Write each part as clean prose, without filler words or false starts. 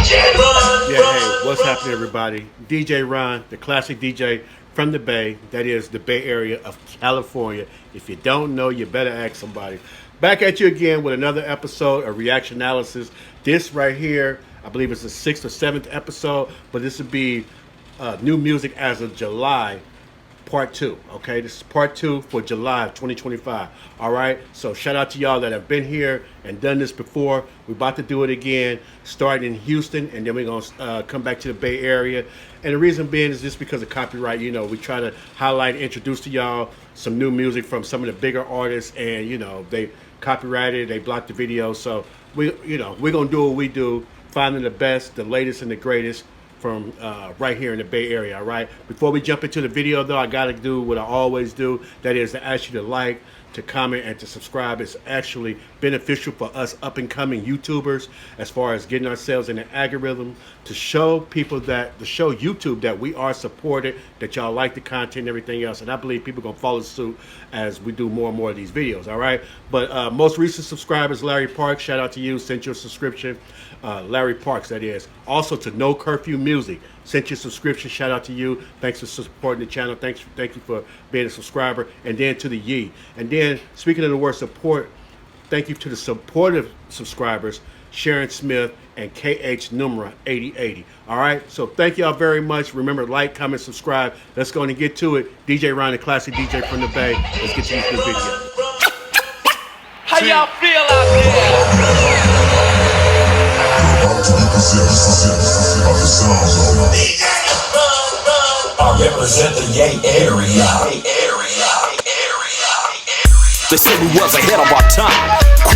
Yeah, hey, what's happening, everybody? DJ Ron, the classic DJ from the Bay. That is the Bay Area of California. If you don't know, you better ask somebody. Back at you again with another episode of ReactioNalysis. This right here, I believe it's the 6th or 7th episode, but this would be new music as of July. Part 2, okay? This is part 2 for July of 2025, all right? So shout out to y'all that have been here and done this before. We're about to do it again, starting in Houston, and then we're going to come back to the Bay Area. And the reason being is just because of copyright. You know, we try to highlight, introduce to y'all some new music from some of the bigger artists, and, you know, they copyrighted, they blocked the video. So, we're going to do what we do, finding the best, the latest, and the greatest from right here in the Bay Area, all right? Before we jump into the video, though, I got to do what I always do. That is to ask you to like, to comment, and to subscribe. It's actually beneficial for us up-and-coming YouTubers as far as getting ourselves in the algorithm to show people that, to show YouTube that we are supported, that y'all like the content and everything else. And I believe people are going to follow suit as we do more and more of these videos, all right? But most recent subscribers, Larry Parks, shout out to you, sent your subscription. Larry Parks, that is. Also to No Curfew Music, sent your subscription, shout out to you. Thanks for supporting the channel. Thank you for being a subscriber. And then to the Yee. And then, speaking of the word support, thank you to the supportive subscribers, Sharon Smith and KH Numera 8080. All right, so thank y'all very much. Remember, like, comment, subscribe. Let's go and get to it. DJ Ron, the classic DJ from the Bay. Let's get to this new video. How y'all feel out there? I represent the Yay area. They say we was ahead of our time.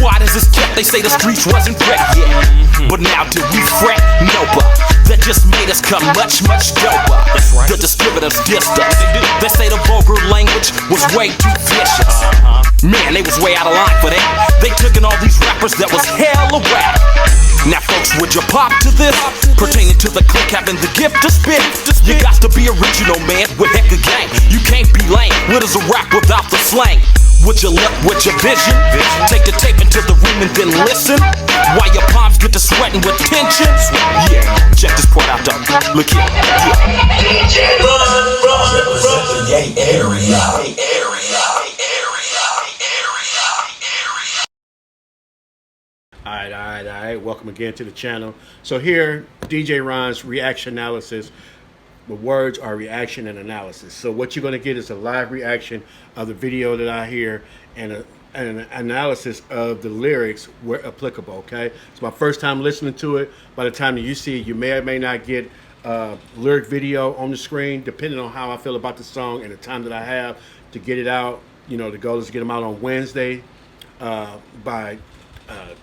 Quiet as it's kept, they say the streets wasn't wrecked yet. But now did we fret? Nope. That just made us come much, much doper. The distributors dissed us. They say the vulgar language was way too vicious. Man, they was way out of line for that. They took in all these rappers that was hella rap. Now folks, would you pop to this? Pertaining to the clique having the gift to spit. You got to be original, man, with heck of gang. You can't be lame. What is a rap without the slang? With your look, with your vision, take the tape into the room and then listen. While your palms get to sweating with tension. Yeah, check this part out though. Look here. I represent the Yay area. All right. Welcome again to the channel. So here, DJ Ron's ReactioNalysis. The words are reaction and analysis. So what you're going to get is a live reaction of the video that I hear and an analysis of the lyrics where applicable, okay? It's my first time listening to it. By the time that you see it, you may or may not get lyric video on the screen, depending on how I feel about the song and the time that I have to get it out. You know, the goal is to get them out on Wednesday by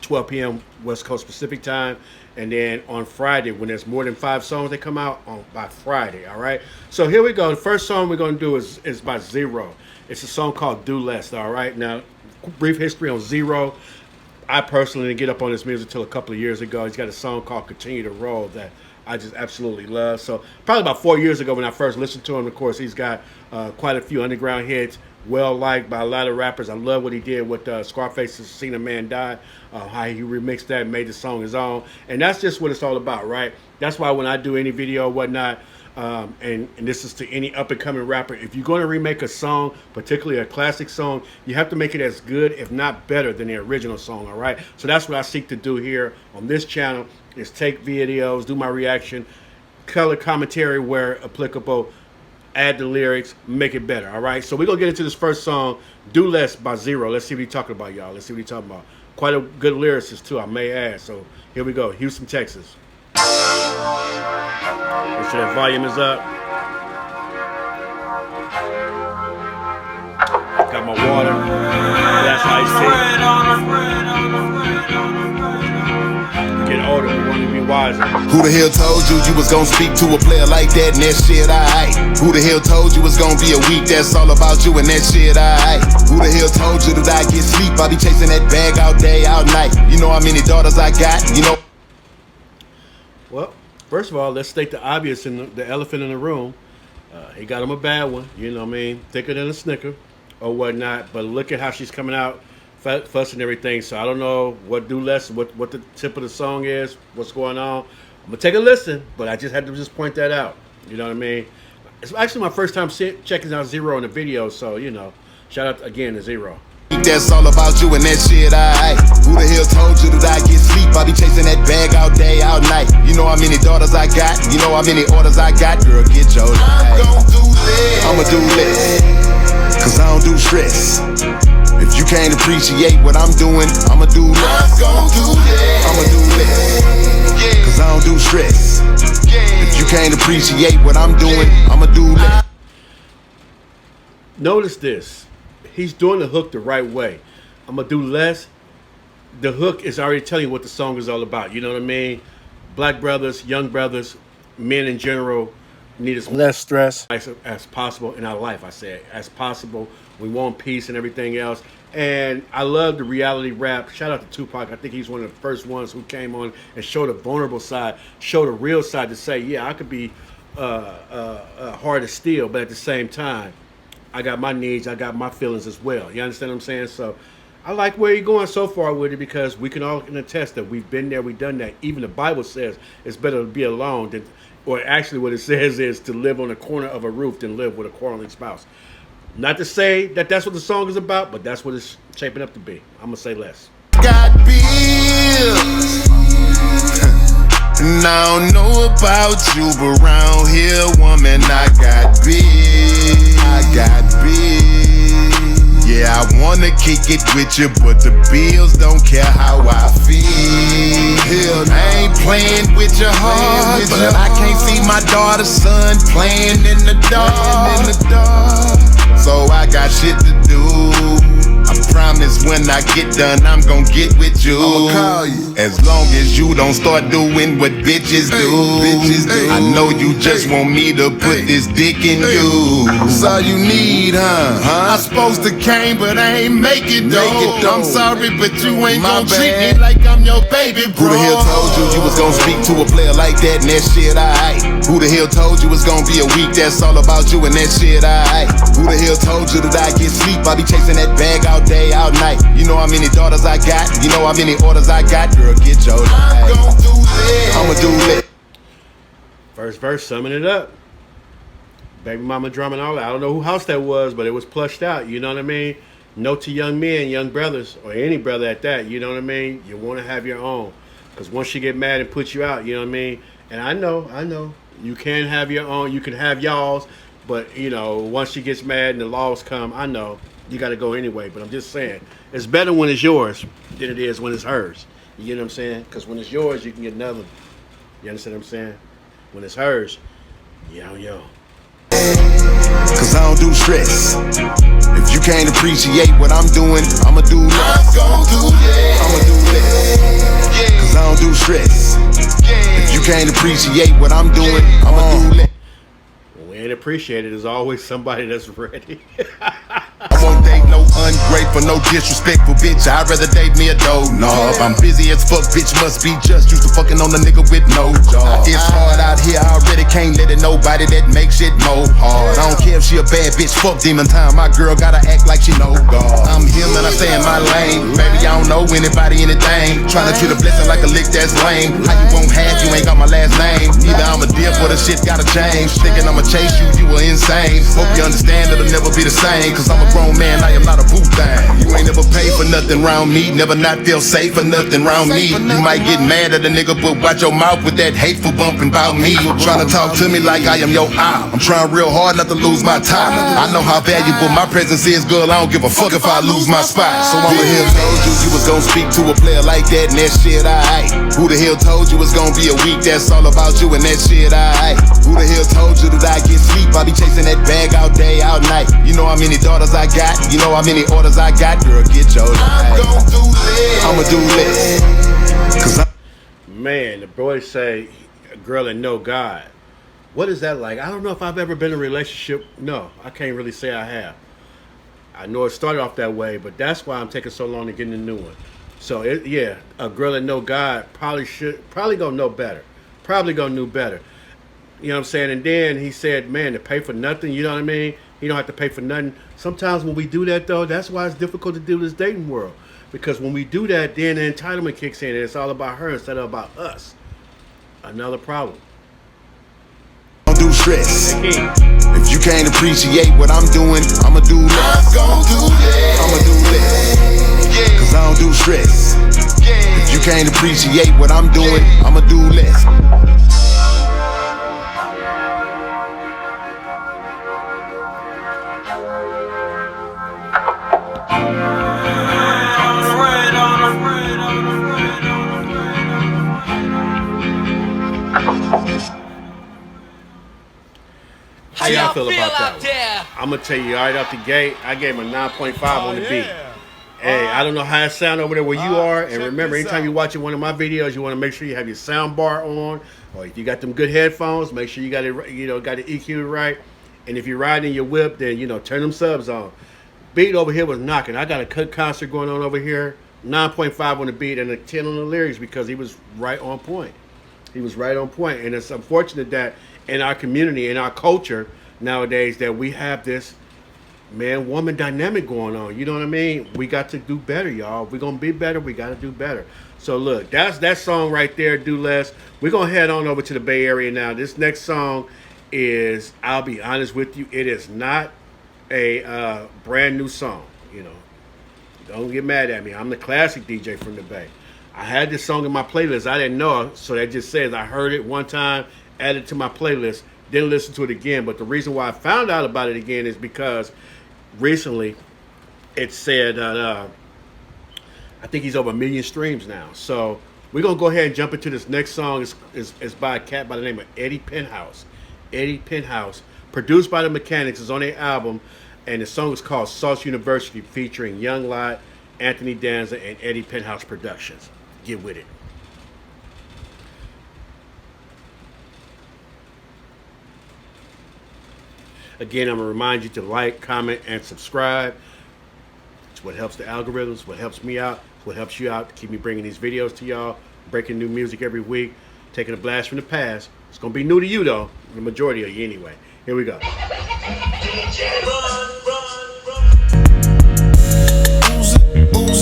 12 p.m. West Coast Pacific time, and then on Friday, when there's more than 5 songs, they come out by Friday. All right, so here we go. The first song we're going to do is by Zero. It's a song called Do Less. All right, now brief history on Zero. I personally didn't get up on this music until a couple of years ago. He's got a song called Continue to Roll that I just absolutely love. So probably about 4 years ago when I first listened to him, of course, he's got quite a few underground hits, well liked by a lot of rappers. I love what he did with Scarface's Seen a Man Die, how he remixed that and made the song his own. And that's just what it's all about, right? That's why when I do any video or whatnot, and this is to any up-and-coming rapper, if you're going to remake a song, particularly a classic song, you have to make it as good, if not better, than the original song, all right? So that's what I seek to do here on this channel, is take videos, do my reaction, color commentary where applicable, add the lyrics, make it better, all right? So we're going to get into this first song, Do Less by Zero. Let's see what he's talking about, y'all. Let's see what he's talking about. Quite a good lyricist, too, I may add. So here we go. Houston, Texas. Make sure that volume is up. Got my water. That's iced tea. Get older, we want to be wiser. Who the hell told you you was gonna speak to a player like that and that shit alright? Who the hell told you it's gonna be a week that's all about you and that shit alright? Who the hell told you that I get sleep? I be chasing that bag all day, all night. You know how many daughters I got, you know? Well, first of all, let's state the obvious and the elephant in the room. He got him a bad one, you know what I mean? Thicker than a Snicker or whatnot. But look at how she's coming out, fussing and everything. So I don't know what Do Less, what the tip of the song is, what's going on. I'm gonna take a listen, but I just had to just point that out. You know what I mean? It's actually my first time checking out Zero in the video, so you know, shout out again to Zero. That's all about you and that shit, alright. Who the hell told you that I get sleep? I be chasing that bag all day, all night. You know how many daughters I got? You know how many orders I got? Girl, get your life. I'm gon' do this. I'ma do this, cause I don't do stress. If you can't appreciate what I'm doing, I'ma do less. I'm gon' do this. I'ma do less, cause I don't do stress. If you can't appreciate what I'm doing, I'ma do less. Notice this. He's doing the hook the right way. I'm gonna do less. The hook is already telling you what the song is all about. You know what I mean? Black brothers, young brothers, men in general need as less stress as possible in our life. I said as possible. We want peace and everything else. And I love the reality rap. Shout out to Tupac. I think he's one of the first ones who came on and showed a vulnerable side, showed a real side to say, yeah, I could be hard to steal, but at the same time, I got my needs, I got my feelings as well. You understand what I'm saying? So I like where you're going so far with it, because we can all attest that we've been there, we've done that. Even the Bible says it's better to be alone than, or actually what it says is to live on the corner of a roof than live with a quarreling spouse. Not to say that that's what the song is about, but that's what it's shaping up to be. I'm going to say less. Got bills, and I don't know about you, but around here, woman, I got bills. I got bills. Yeah, I wanna kick it with you, but the bills don't care how I feel. I ain't playing with your heart, but I can't see my daughter's son playing in the dark. So I got shit to do. I promise when I get done, I'm gon' get with you. I'ma call you. As long as you don't start doing what bitches do. I know you just want me to put this dick in you. That's all you need, huh? I supposed to came, but I ain't make it though. I'm sorry, but you ain't gon' treat me like I'm your baby, bro. Who the hell told you you was gon' speak to a player like that and that shit, alright? Who the hell told you it's gon' be a week that's all about you and that shit, alright? Who the hell told you that I get sleep? I be chasing that bag all day, all night. You know how many daughters I got? You know how many orders I got? Girl, get your life. I'm gon' do this. I'ma do this. First verse, summing it up. Baby mama drumming all that. I don't know who house that was, but it was plushed out. You know what I mean? Note to young men, young brothers, or any brother at that. You know what I mean? You want to have your own. Because once you get mad and put you out, you know what I mean? And I know. You can have your own. You can have y'all's. But, you know, once she gets mad and the laws come, I know you got to go anyway. But I'm just saying, it's better when it's yours than it is when it's hers. You get what I'm saying? Because when it's yours, you can get another. You understand what I'm saying? When it's hers, yo. Cause I don't do stress. If you can't appreciate what I'm doing, I'ma do less. I'm gon' do this. I'ma do less, cause I don't do stress. If you can't appreciate what I'm doing, I'ma do less. When we ain't appreciated, there's always somebody that's ready. I won't date no ungrateful, no disrespectful bitch. I'd rather date me a dough knob. I'm busy as fuck, bitch must be just used to fucking on a nigga with no job. It's hard out here, I already can't let it nobody that makes shit more hard. I don't care if she a bad bitch, fuck demon time. My girl gotta act like she know God. I'm him and I stay in my lane. Baby, I don't know anybody, anything. Tryna treat a blessing like a lick that's lame. How you won't have, you ain't got my last name. Either I'm a deal for the shit gotta change. Thinking I'ma chase you, you were insane. Hope you understand it'll never be the same. Cause I'm a grown man, I am not a boo thing. You ain't never paid for nothing round me. Never not feel safe for nothing round me. You might get mad at a nigga, but watch your mouth with that hateful bumping about me. Trying to talk to me like I am your eye. I'm trying real hard not to lose my time. I know how valuable my presence is, girl. I don't give a fuck if I lose my spot. So I'ma here told you was gonna speak to a player like that and that shit, alright. Who the hell told you it's gonna be a week that's all about you and that shit, alright. Who the hell told you that I get sleep? I be chasing that bag all day, all night. You know how many daughters I got? You know how many orders I got? Girl, get your life. I'm gon' do this. I'ma do this. Cause Man, the boys say a girl that know God. What is that like? I don't know if I've ever been in a relationship. No, I can't really say I have. I know it started off that way, but that's why I'm taking so long to get in a new one. So, yeah, a girl that know God probably gonna know better. Probably gonna know better. You know what I'm saying? And then he said, man, to pay for nothing, you know what I mean? You don't have to pay for nothing. Sometimes when we do that, though, that's why it's difficult to do this dating world. Because when we do that, then the entitlement kicks in, and it's all about her instead of about us. Another problem. Don't do stress. Key. If you can't appreciate what I'm doing, I'ma do less. I'ma do less. Cause I don't do stress. If you can't appreciate what I'm doing, I'ma do less. How y'all feel about that one? I'm gonna tell you right out the gate, I gave him a 9.5 on the beat. Hey, I don't know how it sound over there where you are, and remember, anytime you're watching one of my videos, you want to make sure you have your sound bar on, or if you got them good headphones, make sure you got it, got the EQ right. And if you're riding your whip, then turn them subs on. Beat over here was knocking. I got a cut concert going on over here. 9.5 on the beat and a 10 on the lyrics because he was right on point. He was right on point, and it's unfortunate that in our community, in our culture nowadays, that we have this man-woman dynamic going on. You know what I mean? We got to do better, y'all. If we're going to be better, we got to do better. So look, that's that song right there, Do Less. We're going to head on over to the Bay Area now. This next song is, I'll be honest with you, it is not a brand new song. Don't get mad at me. I'm the classic DJ from the Bay. I had this song in my playlist. I didn't know it, so that just says I heard it one time, added it to my playlist, didn't listen to it again. But the reason why I found out about it again is because recently it said I think he's over 1 million streams now. So we're going to go ahead and jump into this next song. It's by a cat by the name of Eddie Penthouse. Eddie Penthouse, produced by the Mechanics, is on their album, and the song is called Sauce University, featuring Young Lot, Anthony Danza, and Eddie Penthouse Productions. Get with it. Again, I'm going to remind you to like, comment, and subscribe. It's what helps the algorithms, what helps me out, what helps you out to keep me bringing these videos to y'all, breaking new music every week, taking a blast from the past. It's going to be new to you, though, the majority of you anyway. Here we go.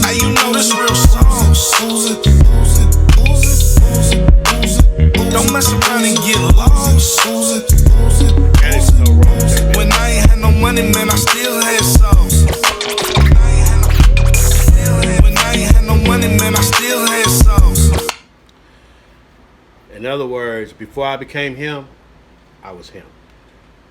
Now you know this real song. Don't mess around and get lost. When I ain't had no money, man, I still had sauce. When I ain't had no money, man, I still had sauce. In other words, before I became him, I was him.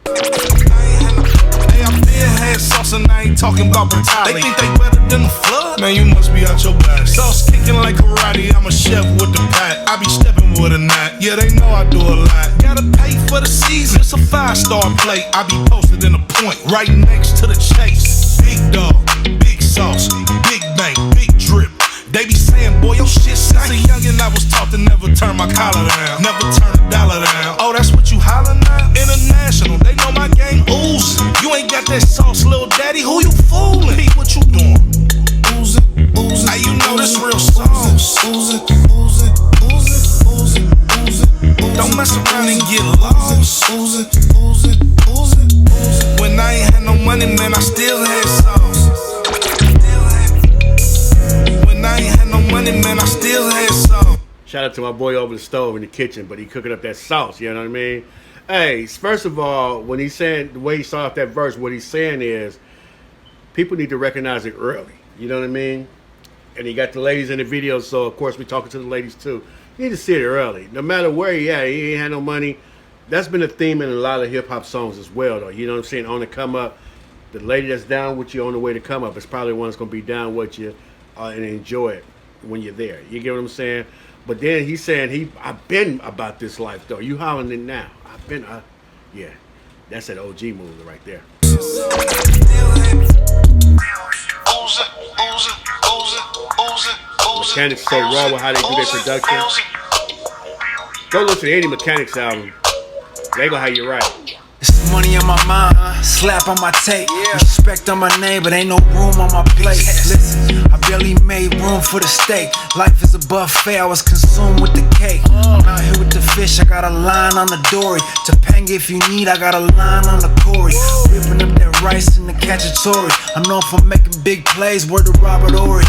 Hey, I been had sauce and I ain't talking about brutality. They think they better than the flood? Man, you must be out your body. Sauce kicking like karate, I'm a chef with the pat. I be stepping with a knot, yeah, they know I do a lot. Gotta pay for the season, it's a 5-star plate. I be posted in a point, right next to the chase. Big dog, big sauce, big bank, big drip. They be saying, boy, your shit stank. As a youngin', I was taught to never turn my collar down, never turn a dollar down. Oh, that's what you hollering now? International, they know my game ooze. You ain't got that sauce, little daddy, who you fooling? Pete, what you doing? Ooze it, ooze it. Now you know this real song. Ooze it, ooze it, ooze it, ooze it, ooze it. Don't mess around and get lost. Ooze it, ooze it, ooze it, ooze it. When I ain't had no money, man, I still had sauce. I ain't had no money, man, I still had sauce. Shout out to my boy over the stove in the kitchen, but he cooking up that sauce, you know what I mean? Hey, first of all, when he's saying, the way he started off that verse, what he's saying is, people need to recognize it early, you know what I mean? And he got the ladies in the video, so of course we're talking to the ladies too. You need to see it early. No matter where he at, he ain't had no money. That's been a theme in a lot of hip-hop songs as well, though, you know what I'm saying? On the come up, the lady that's down with you on the way to come up is probably the one that's going to be down with you and enjoy it when you're there. You get what I'm saying? But then he's saying, I've been about this life, though. You hollering it now. Yeah. That's that OG move right there. Mechanics so raw with how they do their production. Go listen to any Mechanics album. They gonna have you right. It's money on my mind, slap on my tape, respect on my name, but ain't no room on my plate. Listen, I barely made room for the steak. Life is a buffet, I was consumed with the cake. I'm out here with the fish, I got a line on the dory. Topanga if you need, I got a line on the Corey. Whipping up that rice in the cacciatore. I'm known for making big plays, word to Robert Ory.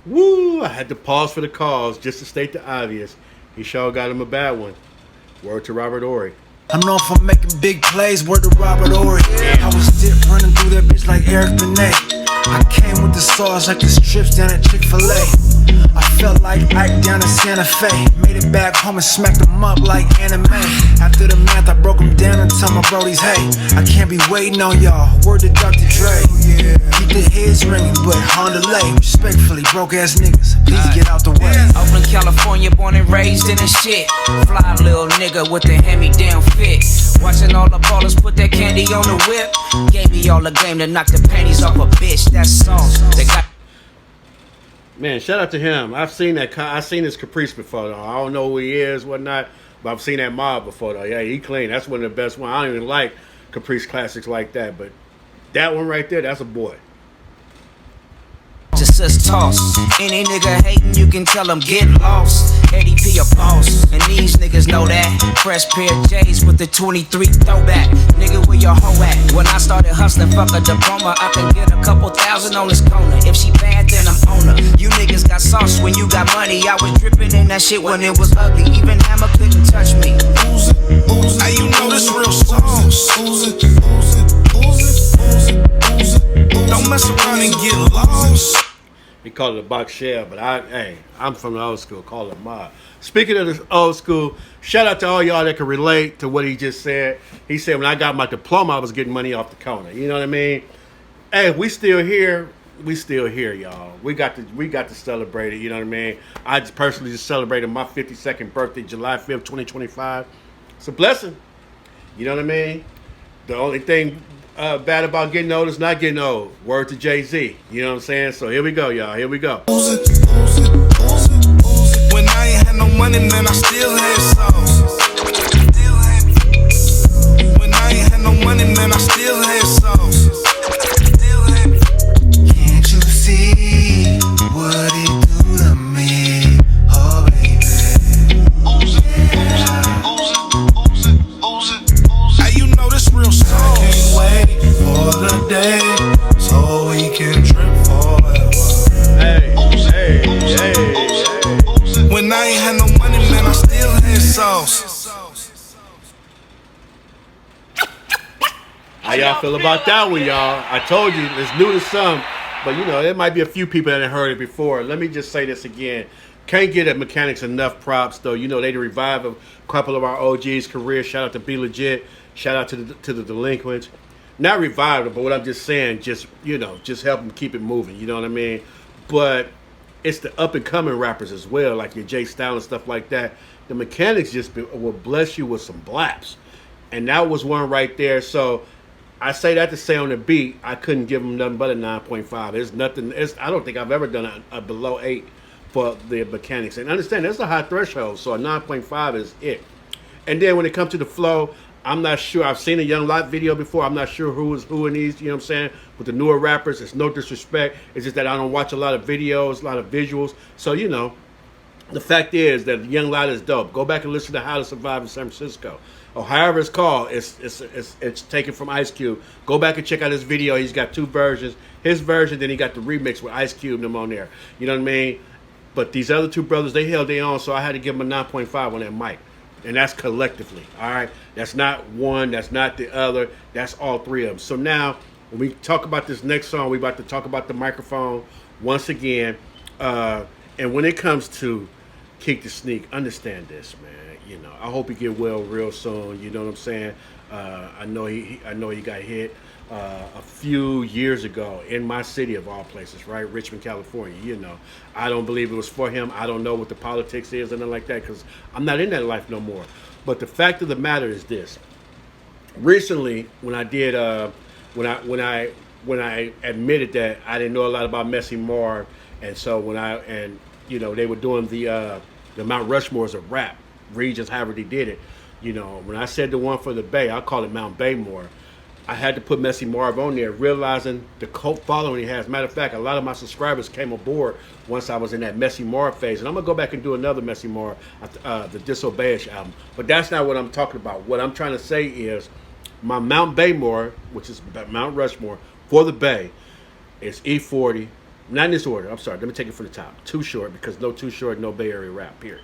Woo! I had to pause for the calls just to state the obvious. He sure got him a bad one. Word to Robert Ory. I'm known for making big plays, word to Robert Ory. I was dip running through that bitch like Eric Benet. I came with the sauce like the strips down at Chick-fil-A. I felt like Ike down in Santa Fe. Made it back home and smacked them up like anime. After the math, I broke them down and told my brodies, hey, I can't be waiting on y'all. Word to Dr. Dre. Keep the heads ringing, but on delay. Respectfully, broke ass niggas, please get out the way. Oakland, California, born and raised in the shit. Fly little nigga with the hand-me-down fit. Watching all the ballers put that candy on the whip. Gave me all the game to knock the panties off a bitch. That's sauce. They got. Man, shout out to him. I've seen his Caprice before though. I don't know who he is, whatnot, but I've seen that mob before though. Yeah, he clean. That's one of the best ones. I don't even like Caprice classics like that, but that one right there, that's a boy. Just us toss. Any nigga hating, you can tell him get lost. ADP a boss, and these niggas know that. Fresh pair of J's with the 23 throwback. Nigga, where your hoe at? When I started hustling, fuck a diploma, I can get a couple thousand on this corner. If she bad, then I'm on her. You niggas got sauce when you got money. I was dripping in that shit when it was ugly. Even Hammer couldn't touch me. Ooze it, ooze it. Now you know this real sauce. Ooze it, ooze it, ooze it, ooze it, ooze it. Don't mess around and get lost. He called it a box shell, but I'm from the old school. Call it mob. Speaking of the old school, shout out to all y'all that can relate to what he just said. He said when I got my diploma, I was getting money off the corner. You know what I mean? Hey, we still here. We still here, y'all. We got to celebrate it. You know what I mean? I just personally just celebrated my 52nd birthday, July 5th, 2025. It's a blessing. You know what I mean? The only thing bad about getting old is not getting old. Word to Jay-Z. You know what I'm saying? So here we go, y'all. Here we go. Ooze it, ooze it, ooze it, ooze it. When I ain't had no money, man, I still had sauce. When I ain't had no money, man, I still had sauce. Can't you see what it do to me? Oh, baby. Ooze it, ooze it, ooze it, ooze it, ooze it. Hey, you know this real sauce. Can't wait for the day so we can drip forever. Hey, hey, hey. When I ain't had no money, man, I still had sauce. How y'all feel about that one, y'all? I told you, it's new to some, but you know, there might be a few people that have heard it before. Let me just say this again. Can't get at Mechanics enough props, though. You know, they revive a couple of our OGs' careers. Shout out to Be Legit. Shout out to the Delinquents. Not revive them, but what I'm just saying, just, you know, just help them keep it moving. You know what I mean? But it's the up-and-coming rappers as well, like your Jay Style and stuff like that. The Mechanics will bless you with some blaps. And that was one right there. So I say that to say on the beat, I couldn't give them nothing but a 9.5. There's nothing. I don't think I've ever done a below 8 for the Mechanics. And understand, that's a high threshold, so a 9.5 is it. And then when it comes to the flow, I'm not sure. I've seen a Young Lot video before. I'm not sure who is who in these, you know what I'm saying? With the newer rappers, it's no disrespect. It's just that I don't watch a lot of videos, a lot of visuals. So, you know, the fact is that Young Lot is dope. Go back and listen to How to Survive in San Francisco. Or however it's called, it's taken from Ice Cube. Go back and check out his video. He's got 2 versions. His version, then he got the remix with Ice Cube and them on there. You know what I mean? But these other 2 brothers, they held their own, so I had to give them a 9.5 on that mic. And that's collectively, all right? That's not one, that's not the other, that's all 3 of them. So now, when we talk about this next song, we're about to talk about the microphone once again. And when it comes to Kick the Sneak, understand this, man. You know, I hope he get well real soon. You know what I'm saying? I know he got hit a few years ago in my city of all places, right? Richmond, California. You know, I don't believe it was for him. I don't know what the politics is and nothing like that because I'm not in that life no more. But the fact of the matter is this: recently, when I did, when I admitted that I didn't know a lot about Messy Marv, and so you know, they were doing the Mount Rushmores of rap regions, however they did it. You know, when I said the one for the Bay, I call it Mount Baymore. I had to put Messy Marv on there, realizing the cult following he has. Matter of fact, a lot of my subscribers came aboard once I was in that Messy Marv phase. And I'm going to go back and do another Messy Marv, the Disobey-ish album. But that's not what I'm talking about. What I'm trying to say is my Mount Baymore, which is Mount Rushmore, for the Bay, is E40. Not in this order. I'm sorry. Let me take it from the top. Too Short, because no Too Short, no Bay Area rap here.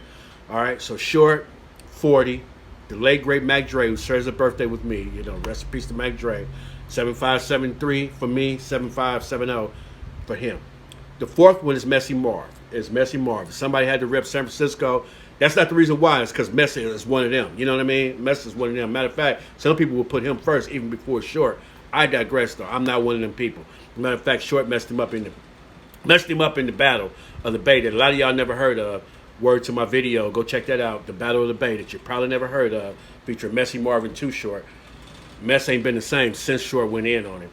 All right, so Short, 40. The late great Mac Dre, who shares a birthday with me. You know, rest in peace to Mac Dre. 7573 for me, 7570 for him. The fourth one is Messy Marv. If somebody had to rep San Francisco, that's not the reason why. It's because Messi is one of them. You know what I mean? Messi is one of them. Matter of fact, some people will put him first even before Short. I digress, though. I'm not one of them people. Matter of fact, Short messed him up in the Battle of the Bay that a lot of y'all never heard of. Word to my video. Go check that out. The Battle of the Bay that you probably never heard of, featuring Messy Marv and Too Short. Mess ain't been the same since Short went in on him.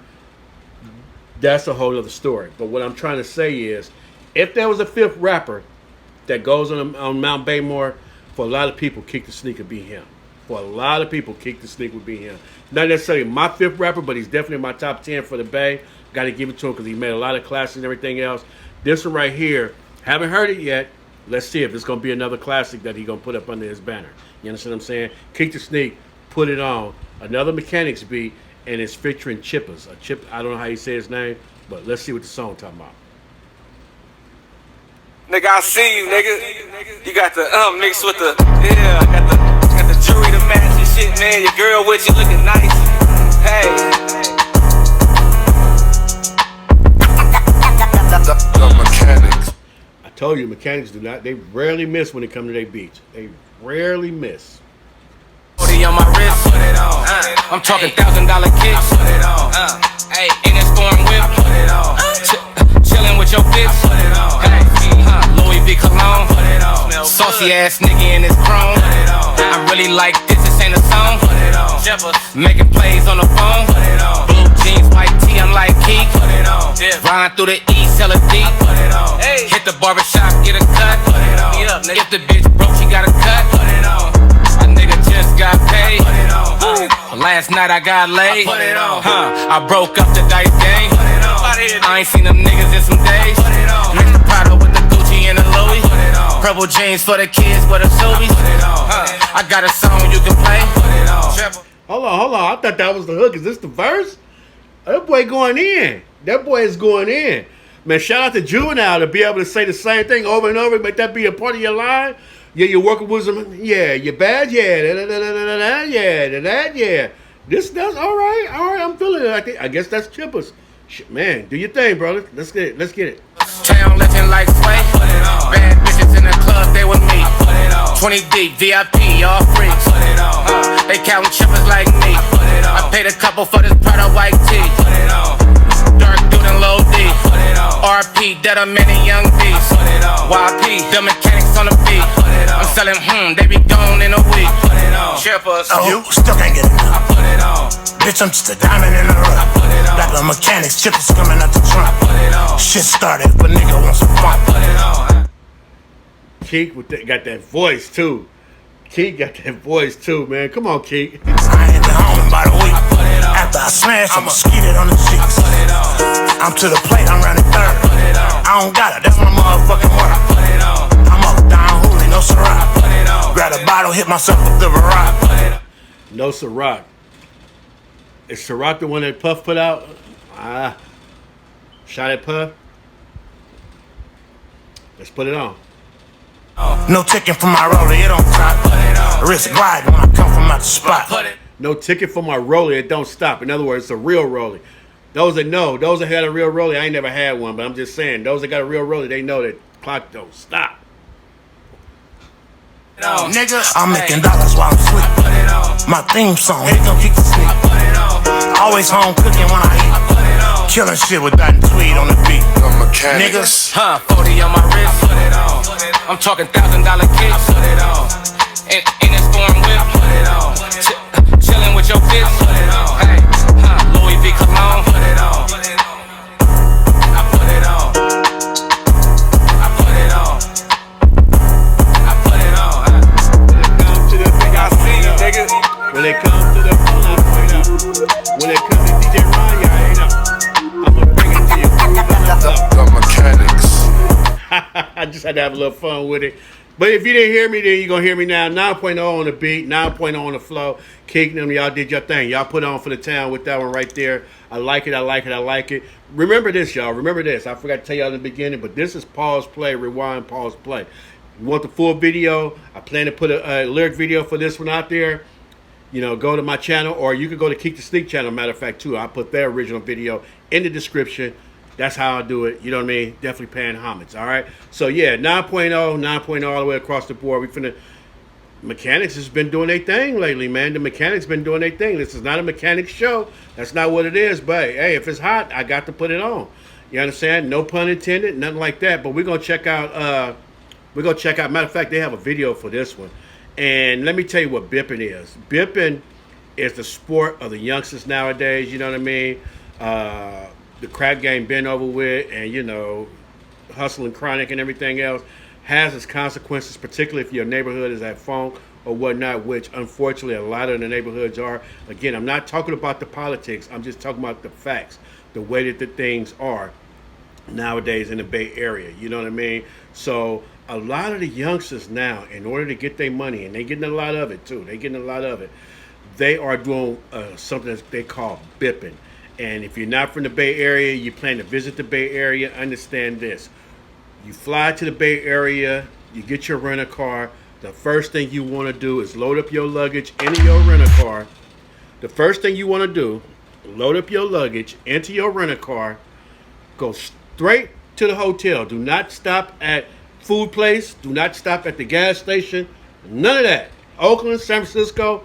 That's a whole other story. But what I'm trying to say is, if there was a fifth rapper that goes on Mount Baymore, for a lot of people, Kick the Sneak would be him. For a lot of people, Kick the Sneak would be him. Not necessarily my fifth rapper, but he's definitely in my top 10 for the Bay. Got to give it to him because he made a lot of classics and everything else. This one right here, haven't heard it yet. Let's see if it's going to be another classic that he's going to put up under his banner. You understand what I'm saying? Kick the Sneak, put it on. Another Mechanics beat, and it's featuring Chippers. I don't know how you say his name, but let's see what the song talking about. Nigga, I see you, nigga. You got the mixed with the got the jewelry to match and shit, man. Your girl with you looking nice. Hey. The Mechanics. I told you, Mechanics they rarely miss when it comes to their beats. They rarely miss. On my wrist, put it on. I'm talking $1,000 kicks. Put it on. Hey, in a storm whip. Put it on. Chilling with your bitch. Put it on. Hey, Louis V cologne. Put it on. Saucy ass nigga in his chrome. Put it on. I really like this. This ain't a song. Put it on. Making plays on the phone. Put it on. Blue jeans, white tee. I'm like Keith. Put it on. Ride through the east, sell a deep. Put it on. Hey. Hit the barbershop, get a cut. Put it on. If the bitch broke, she got a cut. Put it on. A nigga just got paid. Put it on. Last night I got laid. Put it on. I broke up the dice game. Put it on. I ain't seen them niggas in some days. Put it on. Mix the Prada with the Gucci and the Louis. Put it on. Purple jeans for the kids with the Subies. Put it on. I got a song you can play. Put it on. Hold on. I thought that was the hook. Is this the verse? That boy going in. That boy is going in. Man, shout out to Juvenile to be able to say the same thing over and over, make that be a part of your line. Yeah, you're working with some. Yeah, you're bad. Yeah. This does all right. I'm feeling it. I guess that's Chippers. Shit, man, do your thing, brother. Let's get it. Town lifting like sway. Bad bitches in the club, they with me. 20 deep, VIP, all free. They counting Chippers like me. I paid a couple for this Prada white tee. Dark dude and low D. RP, dead a many young D's. YP, the Mechanics on the beat. I'm selling, they be gone in a week. Chippers. You still can't get enough. Bitch, I'm just a diamond in the rough. Like the Mechanics, Chippers coming out the trunk. Shit started, but nigga wants some fun. Keek got that voice too. Man. Come on, Keek. I ain't been home about a week. After I smash, I'ma skeet it on the cheeks. I'm to the plate, I'm running third. I don't got it, that's my motherfucking work. I'm up, down, holy, no Ciroc. Grab a bottle, hit myself with the Ciroc. No Ciroc. Is Ciroc the one that Puff put out? Shot at Puff. Let's put it on. No ticket for my roller, it don't stop. Wrist glide when I come from out the spot. No ticket for my roller, it don't stop. In other words, it's a real roller. Those that had a real roller, I ain't never had one, but I'm just saying, those that got a real roller, they know that clock don't stop. Nigga, I'm making dollars while I'm asleep. My theme song, they gon' Kick the Sneak. Always home cooking when I eat. Killing shit with that and tweed on the beat. Niggas, 40 on my wrist. I'm talking $1,000 kicks. In a storm whip. Chilling with your bitch. Hey, Louis V cologne. I put it on. When it comes to the phone, I point up. When it comes to DjRon, you ain't up. I'm gonna bring it to you. The Mechanics. I just had to have a little fun with it. But if you didn't hear me, then you're going to hear me now. 9.0 on the beat, 9.0 on the flow. Keek them, y'all did your thing. Y'all put on for the town with that one right there. I like it. Remember this, y'all. Remember this. I forgot to tell y'all in the beginning, but this is pause, play, rewind, pause, play. You want the full video? I plan to put a lyric video for this one out there. You know, go to my channel, or you can go to Keep the Sneak channel. Matter of fact, too, I'll put their original video in the description. That's how I do it. You know what I mean? Definitely paying homage. All right. So yeah, 9.0 all the way across the board. We finna. Mechanics has been doing their thing lately, man. The mechanics been doing their thing. This is not a mechanic show. That's not what it is. But hey, if it's hot, I got to put it on. You understand? No pun intended. Nothing like that. But we're gonna check out. Matter of fact, they have a video for this one. And let me tell you what bipping is. Bipping is the sport of the youngsters nowadays. You know what I mean? The crack game been over with, and you know, hustling, chronic, and everything else has its consequences, particularly if your neighborhood is at funk or whatnot, which unfortunately a lot of the neighborhoods are. Again, I'm not talking about the politics. I'm just talking about the facts, the way that the things are nowadays in the Bay Area. You know what I mean? So a lot of the youngsters now, in order to get their money, and they're getting a lot of it too, they are doing something that they call bipping. And if you're not from the Bay Area, you plan to visit the Bay Area, understand this. You fly to the Bay Area, you get your rental car. The first thing you want to do is load up your luggage into your rental car. The first thing you want to do, load up your luggage into your rental car, go straight to the hotel. Do not stop at food place. Do not stop at the gas station. None of that. Oakland, San Francisco,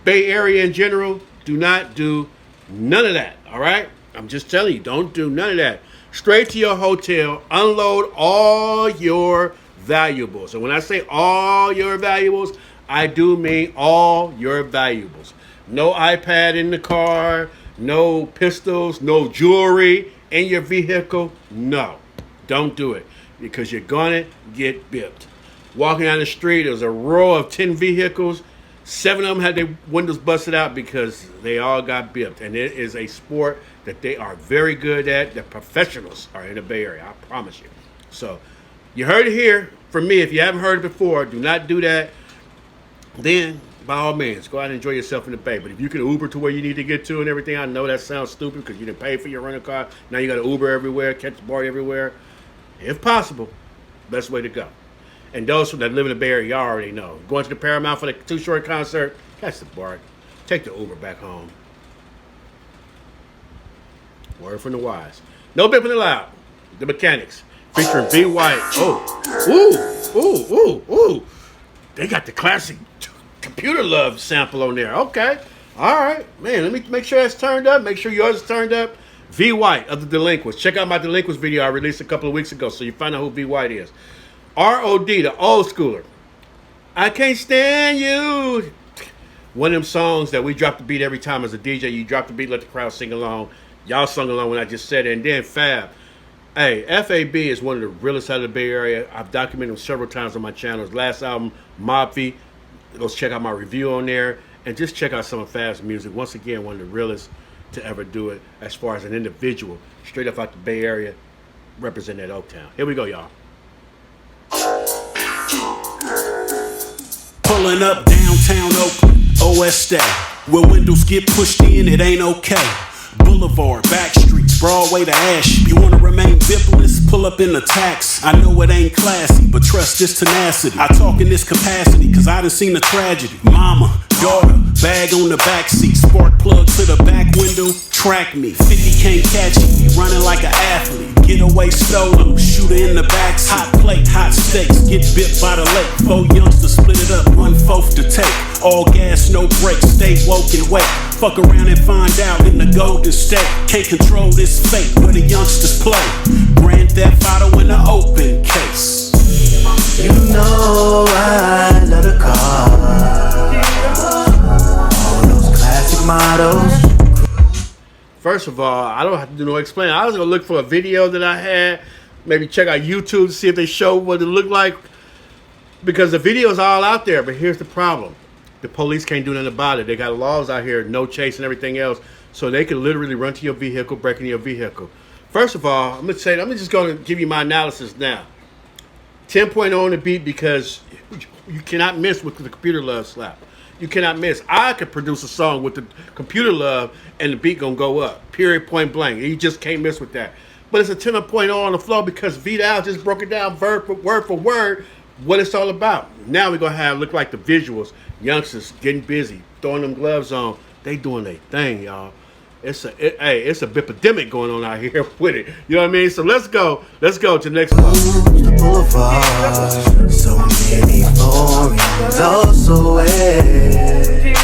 Bay Area in general, do not do none of that. All right? I'm just telling you, don't do none of that. Straight to your hotel, unload all your valuables. And when I say all your valuables, I do mean all your valuables. No iPad in the car, no pistols, no jewelry in your vehicle. No, don't do it, because you're gonna get bipped. Walking down the street, there's a row of 10 vehicles. 7 of them had their windows busted out because they all got bipped. And it is a sport that they are very good at. The professionals are in the Bay Area, I promise you. So you heard it here from me. If you haven't heard it before, do not do that. Then, by all means, go out and enjoy yourself in the Bay. But if you can Uber to where you need to get to and everything, I know that sounds stupid because you didn't pay for your rental car. Now you got to Uber everywhere, catch the bar everywhere. If possible, best way to go. And those that live in the Bay Area, y'all already know. Going to the Paramount for the Too Short concert, catch the BART. Take the Uber back home. Word from the wise. No bipping allowed. The Mechanics, featuring B. White. Ooh. They got the classic Computer Love sample on there. Okay. All right. Man, let me make sure that's turned up. Make sure yours is turned up. V. White of the Delinquents. Check out my Delinquents video I released a couple of weeks ago so you find out who V. White is. R.O.D., the old schooler. I Can't Stand You. One of them songs that we drop the beat every time as a DJ. You drop the beat, let the crowd sing along. Y'all sung along when I just said it. And then Fab. Hey, FAB is one of the realest out of the Bay Area. I've documented him several times on my channel. His last album, Mob Fee. Go check out my review on there. And just check out some of Fab's music. Once again, one of the realest to ever do it as far as an individual. Straight up out the Bay Area. Represent that Oaktown. Here we go, y'all. Pulling up downtown Oakland, OS Stay, where windows get pushed in, it ain't okay. Boulevard, back streets, Broadway to Ash. You wanna remain bipless? Pull up in the tax. I know it ain't classy, but trust this tenacity. I talk in this capacity, cause I done seen the tragedy. Mama, daughter, bag on the backseat, spark plug to the back window. Track me, 50 can't catch me, running like an athlete. Get away solo, shooter in the backseat. Hot plate, hot steaks, get bit by the lake. 4 youngsters split it up, 1/4 to take. All gas, no brakes, stay woke and wake. Fuck around and find out in the Golden State. Can't control this fate where the youngsters play. Grand Theft Auto in the open case. You know I love the car. All those classic models. First of all, I don't have to do no explaining. I was going to look for a video that I had. Maybe check out YouTube to see if they show what it looked like. Because the video's all out there. But here's the problem. The police can't do nothing about it. They got laws out here, no chase and everything else. So they can literally run to your vehicle, break into your vehicle. First of all, I'm just going to give you my analysis now. 10.0 on the beat because you cannot miss with the Computer Love slap. You cannot miss. I could produce a song with the Computer Love and the beat gonna go up. Period, point blank. You just can't miss with that. But it's a 10.0 on the floor because Vidal just broke it down word for word what it's all about. Now we're gonna have look like the visuals, youngsters getting busy, throwing them gloves on. They doing their thing, y'all. It's a epidemic going on out here with it. You know what I mean? So let's go to the next one. The boulevard, so many foreigns also wet.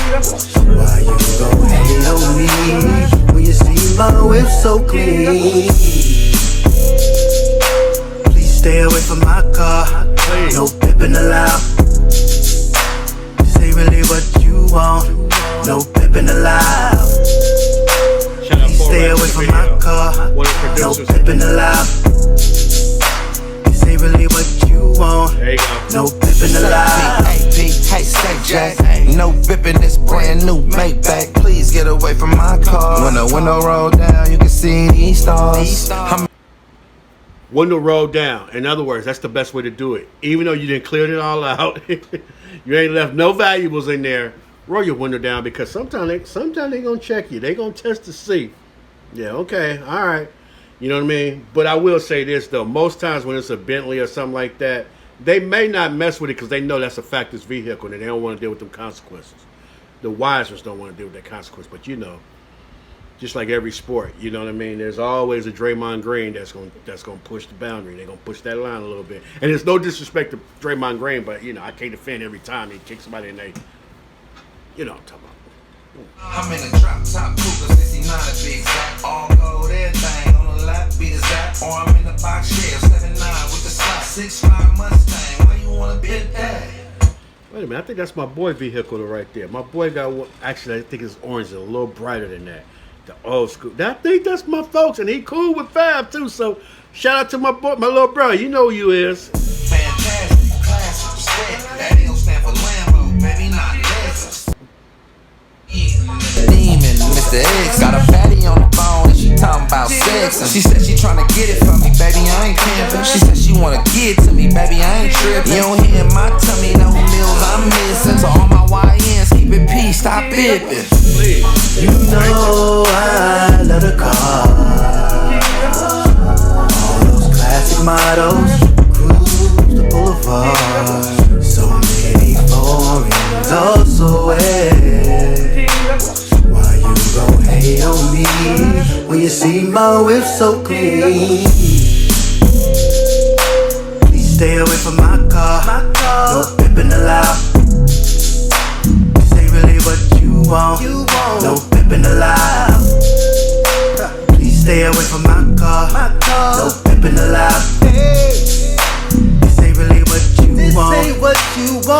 Why you gon' hate on me when you see my whip so clean? Please stay away from my car. No pimpin' allowed. This ain't really what you want. No pimpin' allowed. Please stay away from my car. No pimpin' allowed. This ain't really what you want. There you go. No pimpin' allowed. Hey, stay Jack. No bippin', this brand new Maybach. Please get away from my car. When the window roll down, you can see these stars. Window roll down. In other words, that's the best way to do it. Even though you didn't clear it all out, you ain't left no valuables in there. Roll your window down because sometimes they gonna check you. They gonna test to see. Yeah, okay, all right. You know what I mean? But I will say this though: most times when it's a Bentley or something like that, they may not mess with it because they know that's a factor's vehicle and they don't want to deal with them consequences. The wise ones don't want to deal with that consequence. But you know, just like every sport, you know what I mean? There's always a Draymond Green that's gonna push the boundary. They're gonna push that line a little bit. And it's no disrespect to Draymond Green, but you know, I can't defend every time he kicks somebody in they, you know what I'm talking about. I'm in a drop top coupe, 69 a big sack. All gold, everything on the lap, beat a zap. Or I'm in the box shell, 7'9 with the slot, 6'5 Mustang. Why you wanna be that? Wait a minute, I think that's my boy vehicle right there. My boy got one, actually I think his orange is a little brighter than that. The old school. I think that's my folks, and he cool with Fab too. So shout out to my boy, my little brother. You know who you is. Fantastic, classic, respect. That ain't gon' stand for Lambo, baby, not Lexus. Demon, Mr. X got a fatty on the phone and she talking about sex. And she said she tryna get it from me, baby, I ain't pimpin'. She said she wanna get to me, baby, I ain't trippin'. You don't hear my tummy, no meals I'm missing. So all my YNs keep it peace, stop bippin'. You know I love the car. All those classic models cruise the boulevard. So many foreigns also wet. Why you gon' hate on me when you see my whip so clean? Please stay away from my car. No pimpin' allowed. This ain't really what you want. No pimpin' allowed. Please stay away from my car. No pimpin' allowed. This ain't really what you want. This ain't what you want.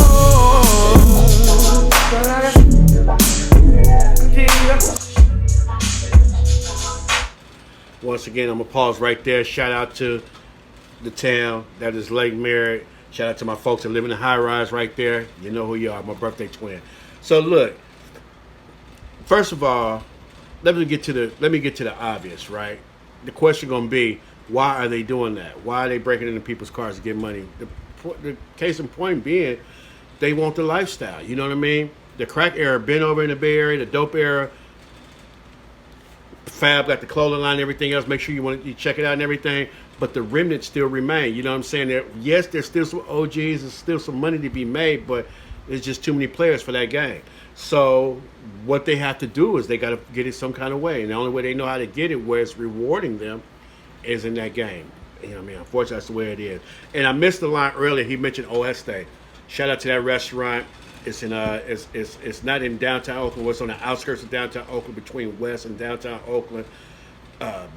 Once again, I'm gonna pause right there. Shout out to the town that is Lake Merritt. Shout out to my folks that live in the high rise right there. You know who you are, my birthday twin. So look, first of all, let me get to the obvious, right? The question gonna be, why are they doing that? Why are they breaking into people's cars to get money? The case in point being, they want the lifestyle. You know what I mean? The crack era been over in the Bay Area. The dope era, Fab got the clothing line and everything else. Make sure you check it out and everything. But the remnants still remain. You know what I'm saying? Yes, there's still some OGs. There's still some money to be made, but there's just too many players for that game. So what they have to do is they got to get it some kind of way. And the only way they know how to get it, where it's rewarding them, is in that game. You know what I mean? Unfortunately, that's the way it is. And I missed the line earlier. He mentioned Oeste. Shout out to that restaurant. It's in it's not in downtown Oakland. It's on the outskirts of downtown Oakland, between West and downtown Oakland.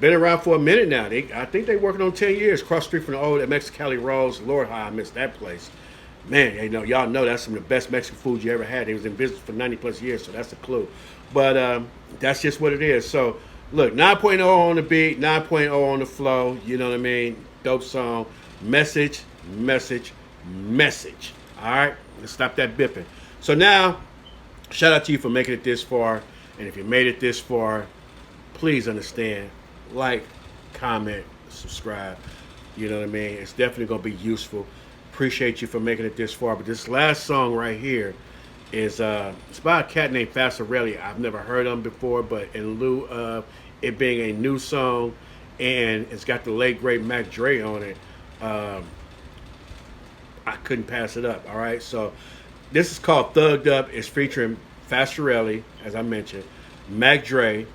Been around for a minute now. I think they're working on 10 years. Cross street from the old Mexicali Rolls. Lord, how I missed that place. Man, y'all know that's some of the best Mexican food you ever had. They was in business for 90 plus years, so that's a clue. But that's just what it is. So look, 9.0 on the beat, 9.0 on the flow. You know what I mean? Dope song. Message. All right, let's stop that bipping. So now, shout out to you for making it this far. And if you made it this far, please understand, like, comment, subscribe. You know what I mean? It's definitely going to be useful. Appreciate you for making it this far. But this last song right here is it's by a cat named Fassarelli. I've never heard of him before, but in lieu of it being a new song, and it's got the late great Mac Dre on it, I couldn't pass it up. All right, so this is called Thugged Up. It's featuring Fastorelli, as I mentioned, Mac Dre,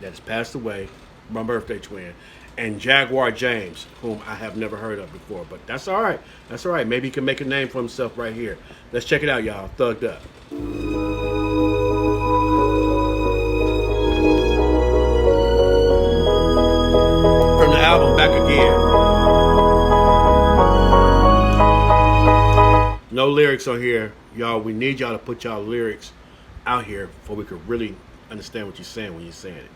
that has passed away, my birthday twin, and Jaguar James, whom I have never heard of before. But that's all right. That's all right. Maybe he can make a name for himself right here. Let's check it out, y'all. Thugged Up. From the album Back Again. No lyrics on here. Y'all, we need y'all to put y'all lyrics out here before we could really understand what you're saying when you're saying it.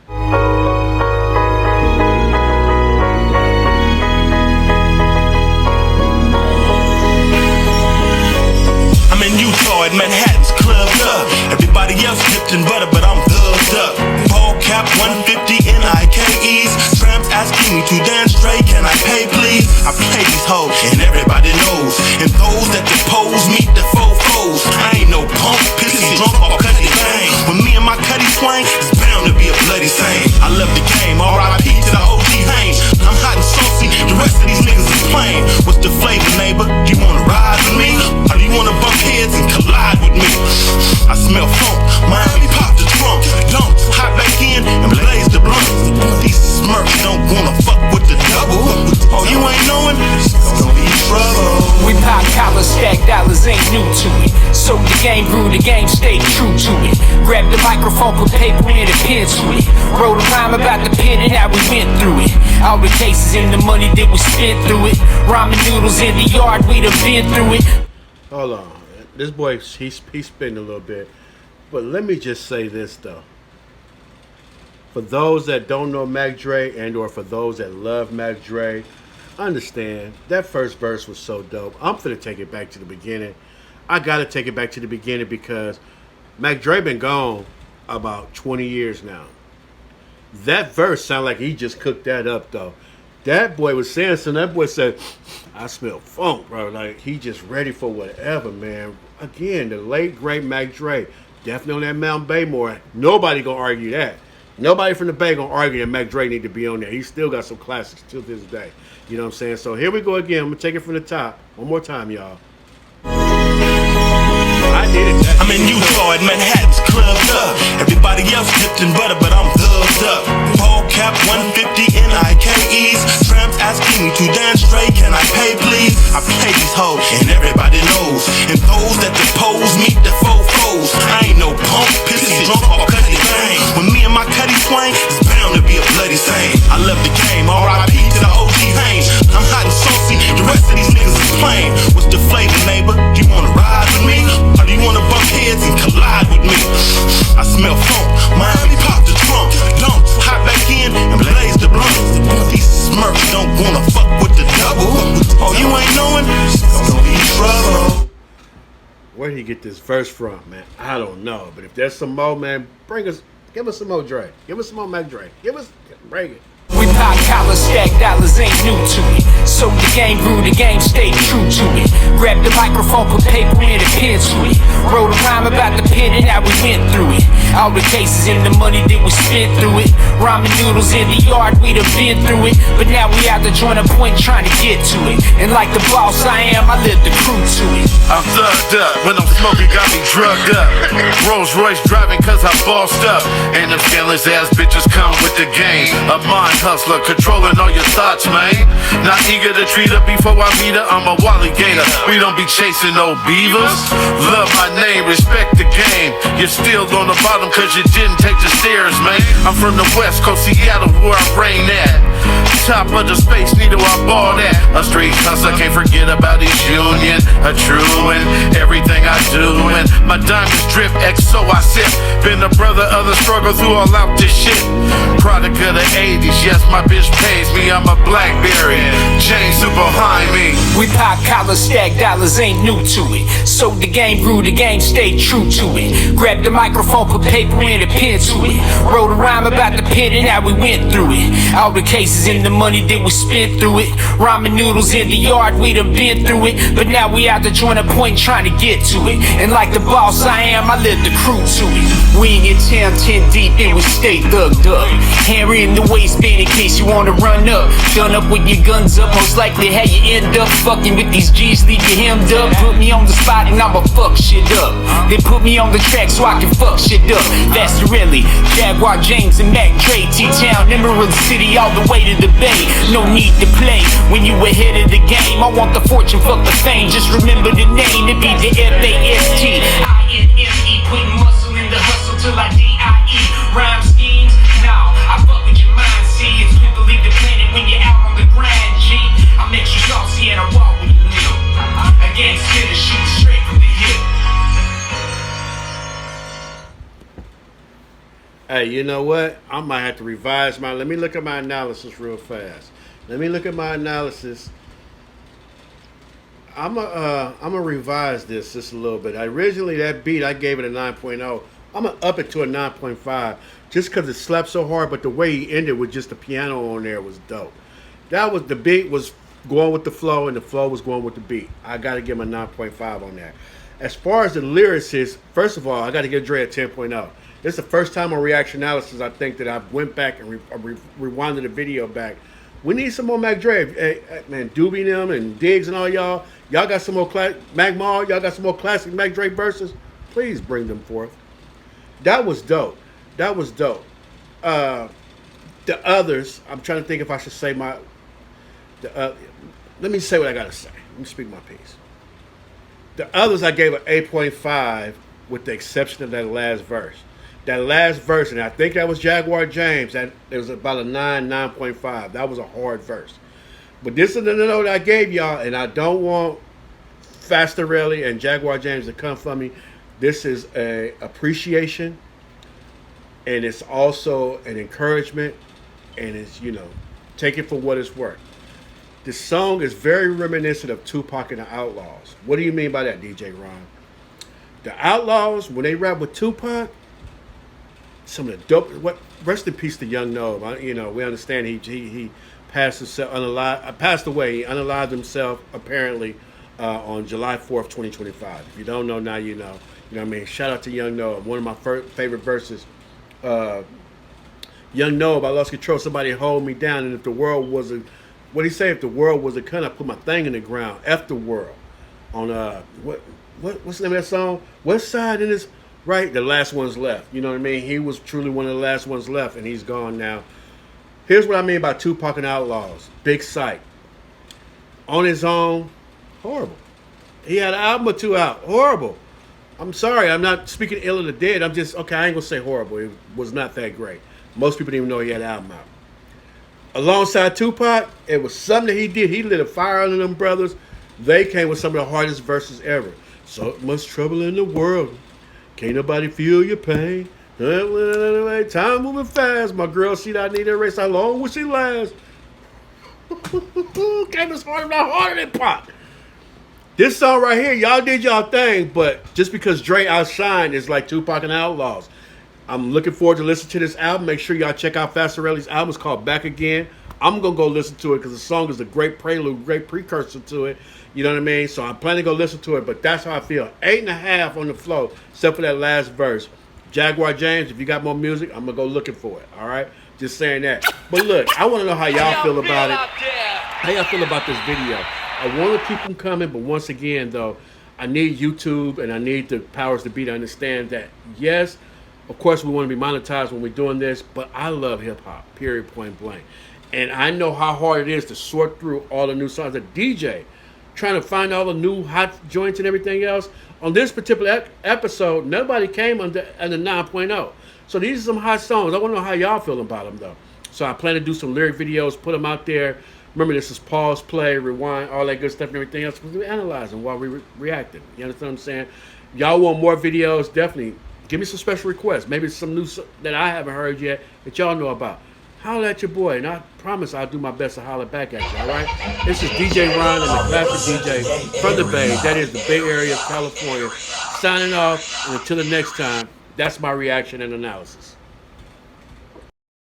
I'm in Utah at Manhattan's clubbed up. Everybody else dipped in butter, but I'm thugged up. Paul Cap 150 NIKEs. Tramps asking me to dance straight, can I pay please? I play these hoes and everybody knows. And those that depose meet the fofos. I ain't no punk, pissy drunk or cutty bang. When me and my cutty swing, it's bound to be a bloody same. I love the game, R.I.P. to the OG Hain. I'm hot and saucy, the rest of these niggas is plain. What's the flavor, neighbor? You wanna ride with me? Or do you wanna bump heads and collide with me? I smell funk, Miami pop the trunk. Don't hop back in and blaze the blunt. These smirks don't wanna fuck with the double. Oh, you ain't knowing? It's gonna be trouble. We pop collars, stack dollars, ain't new to it. So the game grew, the game stayed true to it. Grab the microphone, put paper and a pen to it. Wrote a rhyme about the pen and how we went through it. All the cases and the money that we spent through it. Ramen noodles in the yard, we done been through it. Hold on. This boy, he's spinning a little bit. But let me just say this, though. For those that don't know Mac Dre and or for those that love Mac Dre, understand that first verse was so dope. I'm finna take it back to the beginning. I gotta take it back to the beginning because Mac Dre been gone about 20 years now. That verse sounded like he just cooked that up, though. That boy was saying something. That boy said, I smell funk, bro. Like, he just ready for whatever, man. Again, the late, great Mac Dre. Definitely on that Mount Baymore. Nobody gonna argue that. Nobody from the Bay gonna argue that Mac Dre need to be on there. He still got some classics till this day. You know what I'm saying? So here we go again. I'm gonna take it from the top. One more time, y'all. I needed that. I'm in Utah at Manhattan's clubbed up. Everybody else dipped in butter, but I'm thugged up. Paul Cap 150 NIKEs. Tramps asking me to dance straight, can I pay please? I play these hoes and everybody knows. And those that depose meet the fofos. I ain't no punk, pissy drunk or cutty bang. When me and my cutty swing, it's bound to be a bloody same. I love the game, R.I.P. to the OG Hain. I'm hot and saucy, the rest of these niggas is plain. What's the flavor, neighbor? Do you wanna ride with me? Or do you wanna bump heads and collide with me? I smell funk, Miami pop the trunk. Don't hop back in and blaze the blunt. These smirks don't wanna fuck with the double. Oh, you ain't knowing? It's gonna be trouble. Where did he get this verse from, man? I don't know. But if there's some more, man, give us some more Dre. Give us some more Mac Dre. Bring it. We pop collars, stack dollars, ain't new to it. So the game grew, the game stayed true to it. Grab the microphone, put paper and a pen to it. Wrote a rhyme about the pen and how we went through it. All the cases and the money that we spent through it. Ramen noodles in the yard, we done been through it. But now we out to join a point trying to get to it. And like the boss I am, I live the crew to it. I'm thugged up, when I'm smoking got me drugged up. Rolls Royce driving cause I bossed up. And them scandalous ass bitches come with the game. A mind hustler, controlling all your thoughts, man. Not eager to treat her before I meet her, I'm a wally gator. We don't be chasing no beavers. Love my name, respect the game. You're still on the bottom cause you didn't take the stairs, man. I'm from the West Coast, Seattle, where I reign at. Top of the Space Needle, I ball that. A street hustler, can't forget about his union. A true and everything I do. And my diamonds drip, XO I sip. Been a brother of the struggle through all out this shit. Product of the 80s, yes, my bitch pays me. I'm a Blackberry, chain super behind me. We pop collars, stack dollars, ain't new to it. So the game grew, the game stayed true to it. Grab the microphone, put paper and a pen to it. Wrote a rhyme about the pen and how we went through it. All the cases and the money that we spent through it. Ramen noodles in the yard, we done been through it. But now we out to join a point trying to get to it. And like the boss I am, time, I led the crew to it. We in your town 10 deep and we stay thugged up. Hammer in the waistband in case you wanna run up. Done up with your guns up, most likely how you end up fucking with these G's, leave you hemmed up. Put me on the spot and I'ma fuck shit up. They put me on the track so I can fuck shit up. That's really Jaguar James and Mac Dre, T-Town, Emerald City, all the way to the Bay. No need to play when you ahead of the game. I want the fortune, fuck the fame. Just remember the name, it be the F-A-S-T-I-N-M-E. Putting muscle in the hustle till I D-I-E. Rhyme schemes, now I fuck with your mind. See, it's good to leave the planet when you're out on the grind, G. I'm extra saucy and I walk with a limp. Again, still to shoot straight from the hip. Hey, you know what? I might have to revise my. Let me look at my analysis real fast. Let me look at my analysis. I'm gonna revise this just a little bit. Originally, that beat I gave it a 9.0. I'm gonna up it to a 9.5 just because it slapped so hard. But the way he ended with just the piano on there was dope. That was the beat was going with the flow, and the flow was going with the beat. I gotta give him a 9.5 on that. As far as the lyrics is, first of all, I gotta give Dre a 10.0. This is the first time on ReactioNalysis I think that I went back and rewinded the video back. We need some more Mac Dre. Hey, man, Doobie them and Diggs and all y'all. Y'all got some more Mac Mall. Y'all got some more classic Mac Dre verses. Please bring them forth. That was dope. That was dope. The others, I'm trying to think if I should say my. Let me say what I gotta say. Let me speak my piece. The others I gave an 8.5 with the exception of that last verse. That last verse, and I think that was Jaguar James, that it was about a 9.5. That was a hard verse. But this is the note I gave y'all, and I don't want Fastarelli and Jaguar James to come for me. This is a appreciation, and it's also an encouragement, and it's, you know, take it for what it's worth. This song is very reminiscent of Tupac and the Outlaws. What do you mean by that, DJ Ron? The Outlaws, when they rap with Tupac, some of the dope. What? Rest in peace to Young Nove. You know, we understand he passed himself passed away. He unalived himself apparently on July 4th, 2025. If you don't know now, you know. You know what I mean? Shout out to Young Nove. One of my favorite verses. Young Nove, I lost control. Somebody hold me down. And if the world was a, what he say? If the world was a cunt, I put my thing in the ground. F the world. On what's the name of that song? West Side in his. Right, the last one's left. You know what I mean? He was truly one of the last ones left, and he's gone now. Here's what I mean by Tupac and Outlaws. Big Sight. On his own, horrible. He had an album or two out. Horrible. I'm sorry, I'm not speaking ill of the dead. I'm just, okay, I ain't going to say horrible. It was not that great. Most people didn't even know he had an album out. Alongside Tupac, it was something that he did. He lit a fire under them brothers. They came with some of the hardest verses ever. So much trouble in the world. Can't nobody feel your pain. Time moving fast. My girl, see that I need a race. How long will she last? Came as hard, not harder than Pac. This song right here, y'all did y'all thing, but just because Dre outshined is like Tupac and Outlaws. I'm looking forward to listening to this album. Make sure y'all check out Fastarelli's album. It's called Back Again. I'm going to go listen to it because the song is a great prelude, great precursor to it. You know what I mean? So I'm planning to go listen to it, but that's how I feel. 8.5 on the flow, except for that last verse. Jaguar James, if you got more music, I'm going to go looking for it, all right? Just saying that. But look, I want to know how y'all feel about it. How y'all feel about this video? I want to keep them coming, but once again, though, I need YouTube and I need the powers to be to understand that, yes, of course we want to be monetized when we're doing this, but I love hip-hop, period, point blank. And I know how hard it is to sort through all the new songs. A DJ trying to find all the new hot joints and everything else. On this particular episode, nobody came under 9.0. So these are some hot songs. I want to know how y'all feel about them, though. So I plan to do some lyric videos, put them out there. Remember, this is pause, play, rewind, all that good stuff and everything else. We're analyzing while we're reacting. You understand what I'm saying? Y'all want more videos? Definitely give me some special requests. Maybe some new that I haven't heard yet that y'all know about. Holler at your boy, and I promise I'll do my best to holler back at you, all right? This is DjRon and the Classic DJ from the Bay. That is the Bay Area of California. Signing off, and until the next time, that's my reaction and analysis.